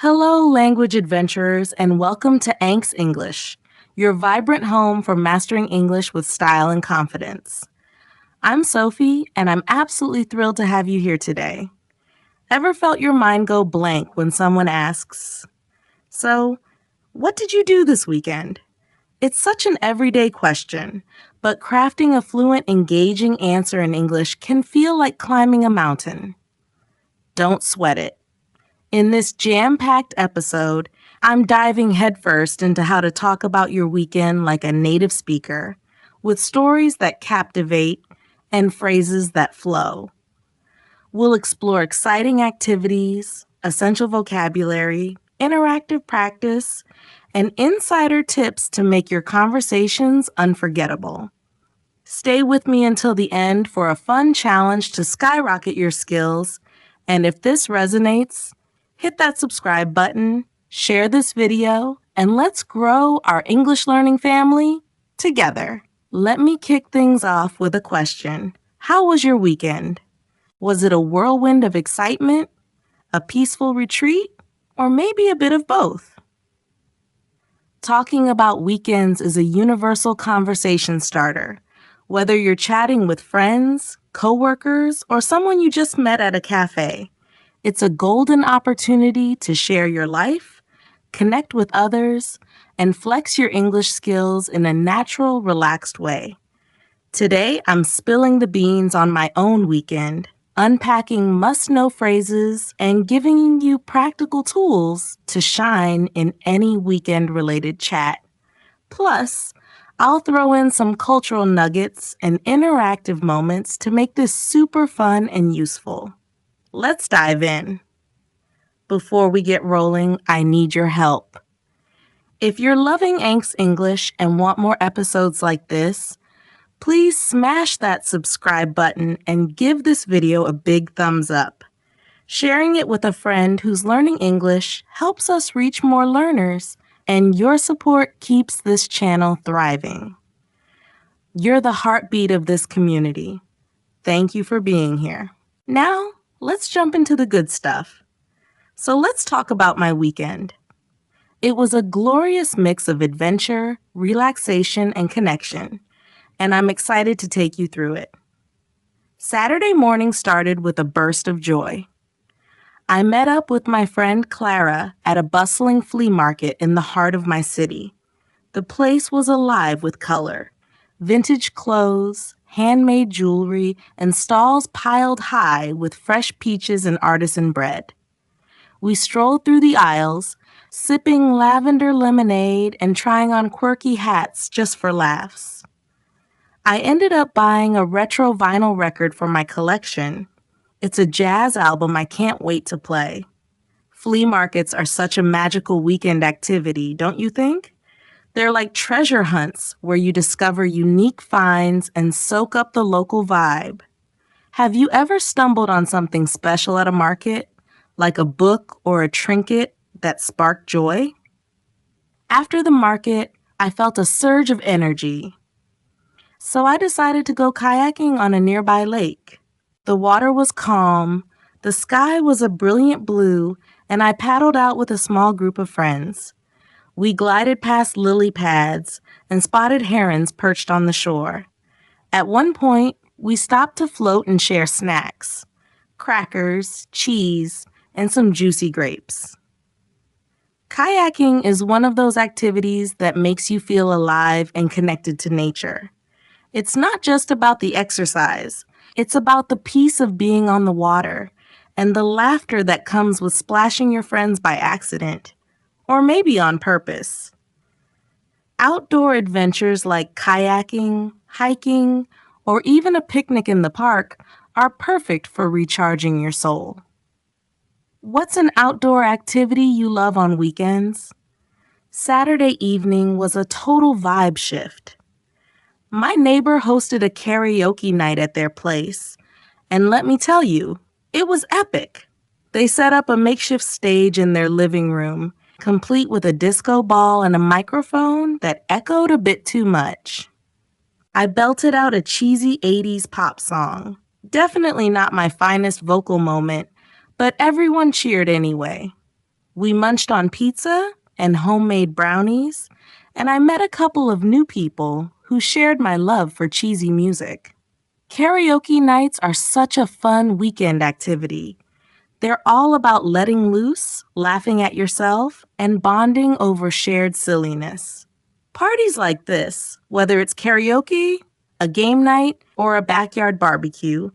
Hello, language adventurers, and welcome to Anks English, your vibrant home for mastering English with style and confidence. I'm Sophie, and I'm absolutely thrilled to have you here today. Ever felt your mind go blank when someone asks, "So, what did you do this weekend?" It's such an everyday question, but crafting a fluent, engaging answer in English can feel like climbing a mountain. Don't sweat it. In this jam-packed episode, I'm diving headfirst into how to talk about your weekend like a native speaker, with stories that captivate and phrases that flow. We'll explore exciting activities, essential vocabulary, interactive practice, and insider tips to make your conversations unforgettable. Stay with me until the end for a fun challenge to skyrocket your skills, and if this resonates, hit that subscribe button, share this video, and let's grow our English learning family together. Let me kick things off with a question. How was your weekend? Was it a whirlwind of excitement, a peaceful retreat, or maybe a bit of both? Talking about weekends is a universal conversation starter. Whether you're chatting with friends, coworkers, or someone you just met at a cafe, it's a golden opportunity to share your life, connect with others, and flex your English skills in a natural, relaxed way. Today, I'm spilling the beans on my own weekend, unpacking must-know phrases, and giving you practical tools to shine in any weekend-related chat. Plus, I'll throw in some cultural nuggets and interactive moments to make this super fun and useful. Let's dive in. Before we get rolling, I need your help. If you're loving Anks English and want more episodes like this, please smash that subscribe button and give this video a big thumbs up. Sharing it with a friend who's learning English helps us reach more learners, and your support keeps this channel thriving. You're the heartbeat of this community. Thank you for being here. Now, let's jump into the good stuff. So let's talk about my weekend. It was a glorious mix of adventure, relaxation, and connection, and I'm excited to take you through it. Saturday morning started with a burst of joy. I met up with my friend Clara at a bustling flea market in the heart of my city. The place was alive with color, vintage clothes, handmade jewelry, and stalls piled high with fresh peaches and artisan bread. We strolled through the aisles, sipping lavender lemonade and trying on quirky hats just for laughs. I ended up buying a retro vinyl record for my collection. It's a jazz album I can't wait to play. Flea markets are such a magical weekend activity, don't you think? They're like treasure hunts where you discover unique finds and soak up the local vibe. Have you ever stumbled on something special at a market, like a book or a trinket that sparked joy? After the market, I felt a surge of energy. So I decided to go kayaking on a nearby lake. The water was calm, the sky was a brilliant blue, and I paddled out with a small group of friends. We glided past lily pads and spotted herons perched on the shore. At one point, we stopped to float and share snacks, crackers, cheese, and some juicy grapes. Kayaking is one of those activities that makes you feel alive and connected to nature. It's not just about the exercise. It's about the peace of being on the water and the laughter that comes with splashing your friends by accident, or maybe on purpose. Outdoor adventures like kayaking, hiking, or even a picnic in the park are perfect for recharging your soul. What's an outdoor activity you love on weekends? Saturday evening was a total vibe shift. My neighbor hosted a karaoke night at their place, and let me tell you, it was epic. They set up a makeshift stage in their living room, complete with a disco ball and a microphone that echoed a bit too much. I belted out a cheesy 80s pop song. Definitely not my finest vocal moment, but everyone cheered anyway. We munched on pizza and homemade brownies, and I met a couple of new people who shared my love for cheesy music. Karaoke nights are such a fun weekend activity. They're all about letting loose, laughing at yourself, and bonding over shared silliness. Parties like this, whether it's karaoke, a game night, or a backyard barbecue,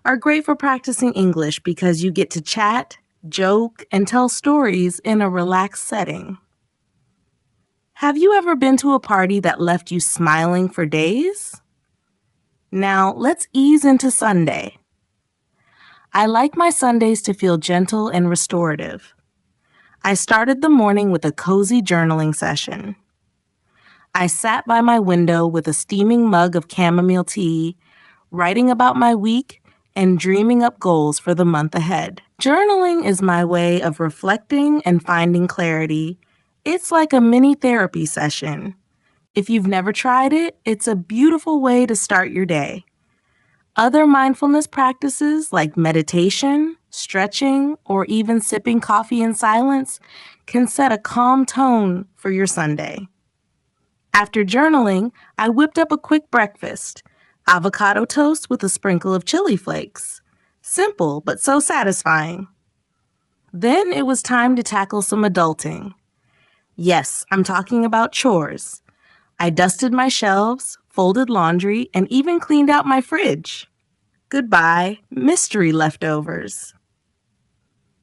are great for practicing English because you get to chat, joke, and tell stories in a relaxed setting. Have you ever been to a party that left you smiling for days? Now, let's ease into Sunday. I like my Sundays to feel gentle and restorative. I started the morning with a cozy journaling session. I sat by my window with a steaming mug of chamomile tea, writing about my week and dreaming up goals for the month ahead. Journaling is my way of reflecting and finding clarity. It's like a mini therapy session. If you've never tried it, it's a beautiful way to start your day. Other mindfulness practices like meditation, stretching, or even sipping coffee in silence can set a calm tone for your Sunday. After journaling, I whipped up a quick breakfast, avocado toast with a sprinkle of chili flakes. Simple, but so satisfying. Then it was time to tackle some adulting. Yes, I'm talking about chores. I dusted my shelves, folded laundry, and even cleaned out my fridge. Goodbye, mystery leftovers.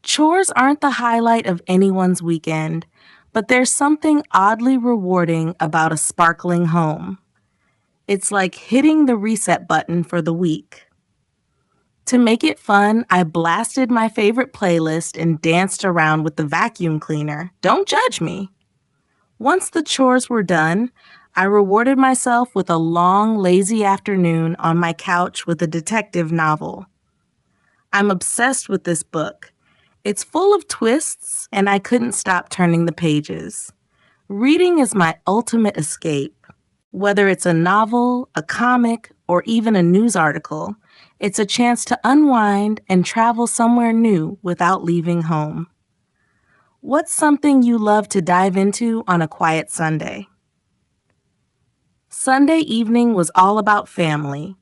Chores aren't the highlight of anyone's weekend, but there's something oddly rewarding about a sparkling home. It's like hitting the reset button for the week. To make it fun, I blasted my favorite playlist and danced around with the vacuum cleaner. Don't judge me. Once the chores were done, I rewarded myself with a long, lazy afternoon on my couch with a detective novel. I'm obsessed with this book. It's full of twists, and I couldn't stop turning the pages. Reading is my ultimate escape. Whether it's a novel, a comic, or even a news article, it's a chance to unwind and travel somewhere new without leaving home. What's something you love to dive into on a quiet Sunday? Sunday evening was all about family.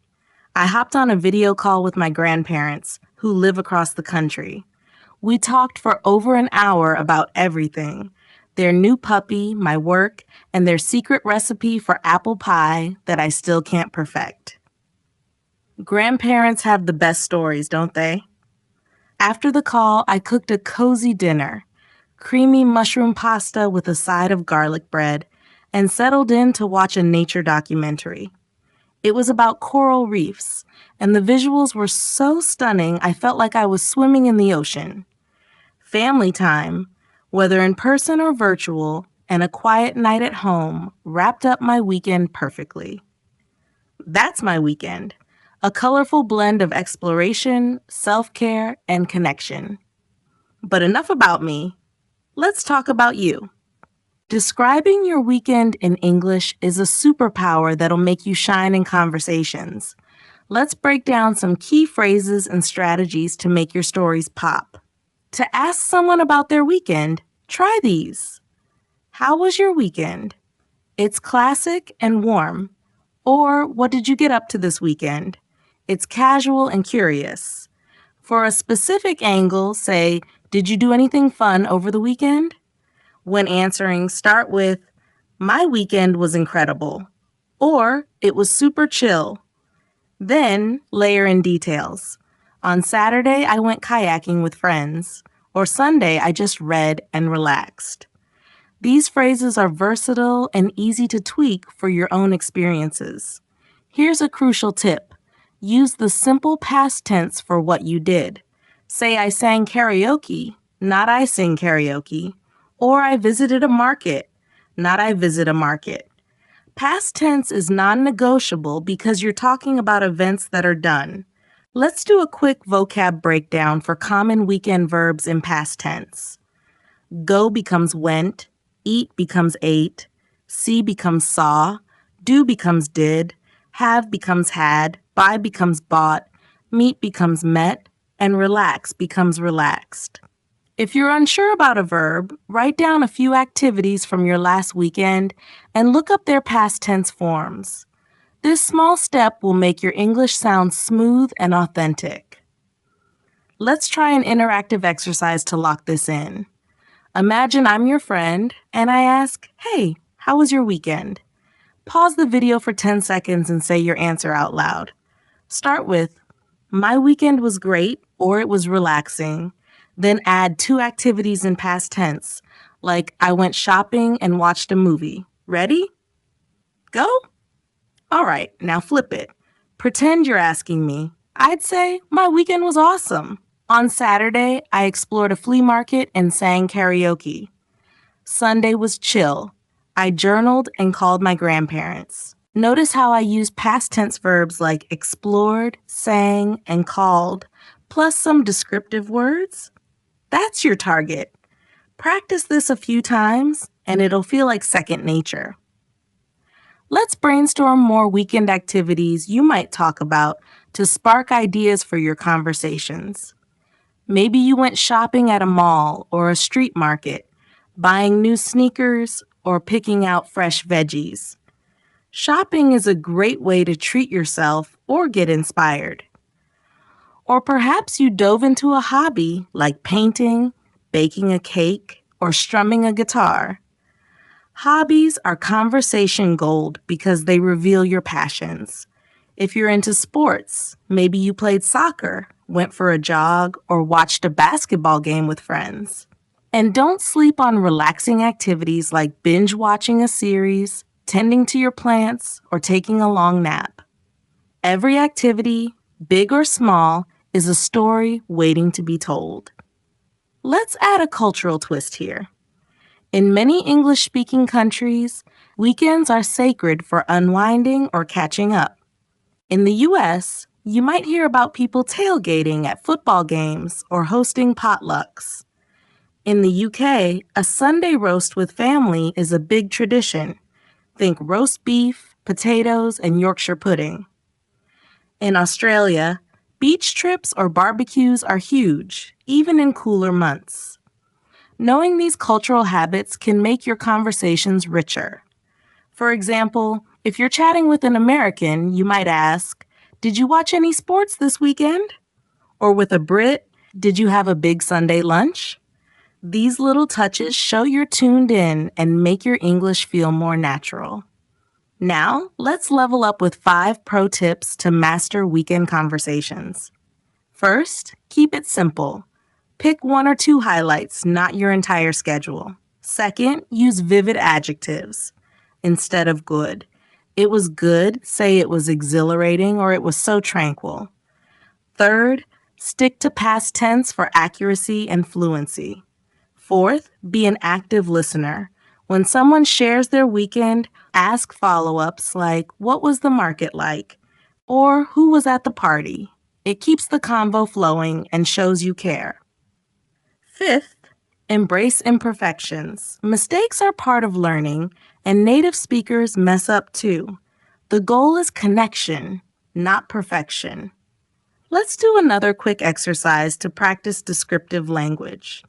I hopped on a video call with my grandparents, who live across the country. We talked for over an hour about everything: their new puppy, my work, and their secret recipe for apple pie that I still can't perfect. Grandparents have the best stories, don't they? After the call, I cooked a cozy dinner, creamy mushroom pasta with a side of garlic bread, and settled in to watch a nature documentary. It was about coral reefs, and the visuals were so stunning I felt like I was swimming in the ocean. Family time, whether in person or virtual, and a quiet night at home wrapped up my weekend perfectly. That's my weekend, a colorful blend of exploration, self-care, and connection. But enough about me. Let's talk about you. Describing your weekend in English is a superpower that'll make you shine in conversations. Let's break down some key phrases and strategies to make your stories pop. To ask someone about their weekend, try these. How was your weekend? It's classic and warm. Or, what did you get up to this weekend? It's casual and curious. For a specific angle, say, did you do anything fun over the weekend? When answering, start with, my weekend was incredible. Or, it was super chill. Then, layer in details. On Saturday, I went kayaking with friends. Or Sunday, I just read and relaxed. These phrases are versatile and easy to tweak for your own experiences. Here's a crucial tip. Use the simple past tense for what you did. Say I sang karaoke, not I sing karaoke. Or I visited a market, not I visit a market. Past tense is non-negotiable because you're talking about events that are done. Let's do a quick vocab breakdown for common weekend verbs in past tense. Go becomes went, eat becomes ate, see becomes saw, do becomes did, have becomes had, buy becomes bought, meet becomes met, and relax becomes relaxed. If you're unsure about a verb, write down a few activities from your last weekend and look up their past tense forms. This small step will make your English sound smooth and authentic. Let's try an interactive exercise to lock this in. Imagine I'm your friend and I ask, "Hey, how was your weekend?" Pause the video for 10 seconds and say your answer out loud. Start with, "My weekend was great," or "It was relaxing." Then add 2 activities in past tense, like "I went shopping and watched a movie." Ready? Go? All right, now flip it. Pretend you're asking me. I'd say, "My weekend was awesome. On Saturday, I explored a flea market and sang karaoke. Sunday was chill. I journaled and called my grandparents." Notice how I use past tense verbs like explored, sang, and called, plus some descriptive words? That's your target. Practice this a few times, and it'll feel like second nature. Let's brainstorm more weekend activities you might talk about to spark ideas for your conversations. Maybe you went shopping at a mall or a street market, buying new sneakers or picking out fresh veggies. Shopping is a great way to treat yourself or get inspired. Or perhaps you dove into a hobby like painting, baking a cake, or strumming a guitar. Hobbies are conversation gold because they reveal your passions. If you're into sports, maybe you played soccer, went for a jog, or watched a basketball game with friends. And don't sleep on relaxing activities like binge watching a series, tending to your plants, or taking a long nap. Every activity, big or small, is a story waiting to be told. Let's add a cultural twist here. In many English-speaking countries, weekends are sacred for unwinding or catching up. In the US, you might hear about people tailgating at football games or hosting potlucks. In the UK, a Sunday roast with family is a big tradition. Think roast beef, potatoes, and Yorkshire pudding. In Australia, beach trips or barbecues are huge, even in cooler months. Knowing these cultural habits can make your conversations richer. For example, if you're chatting with an American, you might ask, "Did you watch any sports this weekend?" Or with a Brit, "Did you have a big Sunday lunch?" These little touches show you're tuned in and make your English feel more natural. Now, let's level up with 5 pro tips to master weekend conversations. First, keep it simple. Pick 1 or 2 highlights, not your entire schedule. Second, use vivid adjectives instead of good. It was good, say it was exhilarating, or it was so tranquil. Third, stick to past tense for accuracy and fluency. Fourth, be an active listener. When someone shares their weekend, ask follow-ups like, "What was the market like?" or "Who was at the party?" It keeps the convo flowing and shows you care. Fifth, embrace imperfections. Mistakes are part of learning, and native speakers mess up too. The goal is connection, not perfection. Let's do another quick exercise to practice descriptive language.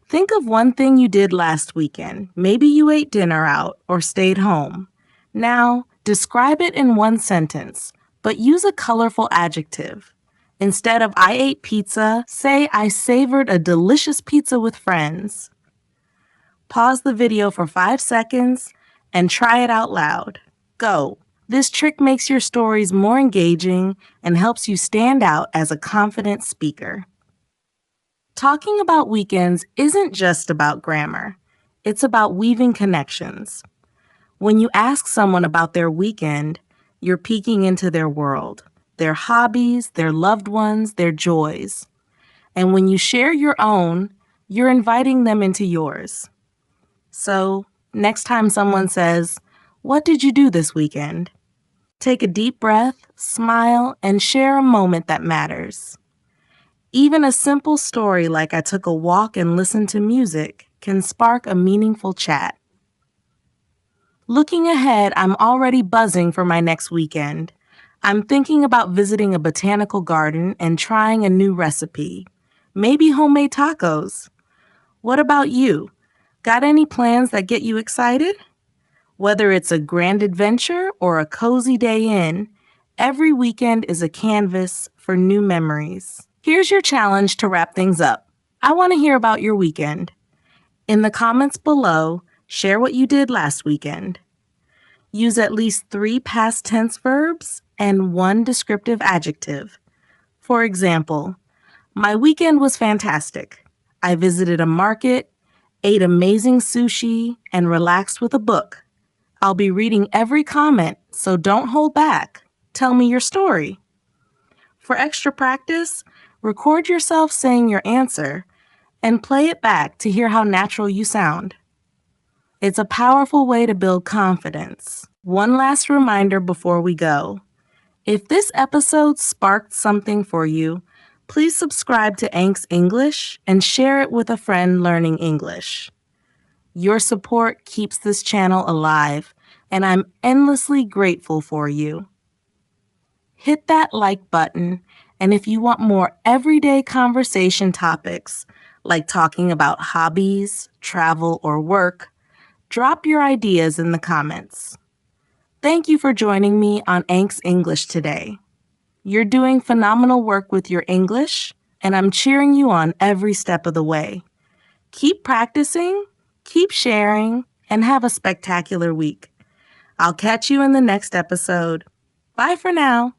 Think of one thing you did last weekend. Maybe you ate dinner out or stayed home. Now, describe it in 1 sentence, but use a colorful adjective. Instead of "I ate pizza," say "I savored a delicious pizza with friends." Pause the video for 5 seconds and try it out loud. Go. This trick makes your stories more engaging and helps you stand out as a confident speaker. Talking about weekends isn't just about grammar. It's about weaving connections. When you ask someone about their weekend, you're peeking into their world, their hobbies, their loved ones, their joys. And when you share your own, you're inviting them into yours. So, next time someone says, "What did you do this weekend?" take a deep breath, smile, and share a moment that matters. Even a simple story like "I took a walk and listened to music" can spark a meaningful chat. Looking ahead, I'm already buzzing for my next weekend. I'm thinking about visiting a botanical garden and trying a new recipe, maybe homemade tacos. What about you? Got any plans that get you excited? Whether it's a grand adventure or a cozy day in, every weekend is a canvas for new memories. Here's your challenge to wrap things up. I want to hear about your weekend. In the comments below, share what you did last weekend. Use at least 3 past tense verbs and 1 descriptive adjective. For example, my weekend was fantastic. I visited a market, ate amazing sushi, and relaxed with a book. I'll be reading every comment, so don't hold back. Tell me your story. For extra practice, record yourself saying your answer and play it back to hear how natural you sound. It's a powerful way to build confidence. One last reminder before we go. If this episode sparked something for you, please subscribe to Ank's English and share it with a friend learning English. Your support keeps this channel alive, and I'm endlessly grateful for you. Hit that like button, and if you want more everyday conversation topics, like talking about hobbies, travel, or work, drop your ideas in the comments. Thank you for joining me on Ank's English today. You're doing phenomenal work with your English, and I'm cheering you on every step of the way. Keep practicing, keep sharing, and have a spectacular week. I'll catch you in the next episode. Bye for now.